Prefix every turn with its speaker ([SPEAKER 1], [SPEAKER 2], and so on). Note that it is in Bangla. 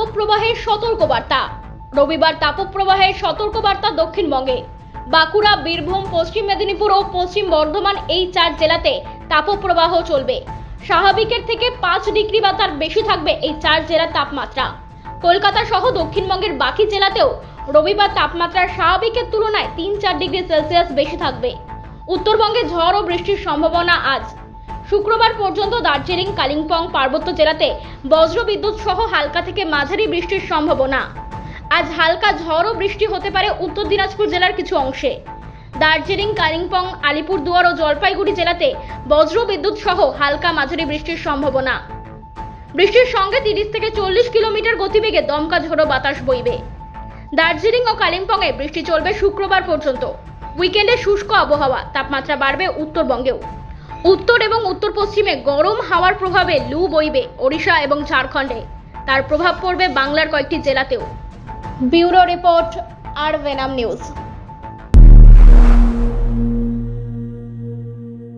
[SPEAKER 1] তাপপ্রবাহের সতর্কবার্তা। রবিবার তাপপ্রবাহের সতর্কবার্তা দক্ষিণবঙ্গে। বাঁকুড়া, বীরভূম, পশ্চিম মেদিনীপুর ও পশ্চিম বর্ধমান এই 4 জেলাতে তাপপ্রবাহ চলবে। স্বাভাবিকের থেকে 5 ডিগ্রি বা তার বেশি থাকবে এই 4 জেলার তাপমাত্রা। কলকাতা সহ দক্ষিণবঙ্গের বাকি জেলাতেও রবিবার তাপমাত্রা স্বাভাবিকের তুলনায় 3-4 ডিগ্রি সেলসিয়াস বেশি থাকবে। উত্তরবঙ্গে ঝড় ও বৃষ্টির সম্ভাবনা আজ শুক্রবার পর্যন্ত দার্জিলিং, কালিম্পং, পার্বত্য জেলাতে বজ্রবিদ্যুৎ সহ হালকা থেকে মাঝারি বৃষ্টির সম্ভাবনা। আজ হালকা ঝড় ও বৃষ্টি হতে পারে উত্তর দিনাজপুর জেলার কিছু অংশে। দার্জিলিং, কালিম্পং, আলিপুরদুয়ার ও জলপাইগুড়ি জেলাতে বজ্রবিদ্যুৎ সহ হালকা মাঝারি বৃষ্টির সম্ভাবনা। বৃষ্টির সঙ্গে 30 থেকে 40 কিলোমিটার গতিবেগে দমকা ঝোড়ো বাতাস বইবে। দার্জিলিং ও কালিম্পংয়ে বৃষ্টি চলবে শুক্রবার পর্যন্ত। উইকেন্ডে শুষ্ক আবহাওয়া, তাপমাত্রা বাড়বে উত্তরবঙ্গেও। উত্তর এবং উত্তর পশ্চিমে গরম হাওয়ার প্রভাবে লু বইবে ওড়িশা এবং ঝাড়খণ্ডে। তার প্রভাব পড়বে বাংলার কয়েকটি জেলাতেও। ব্যুরো রিপোর্ট, আর ভেনাম নিউজ।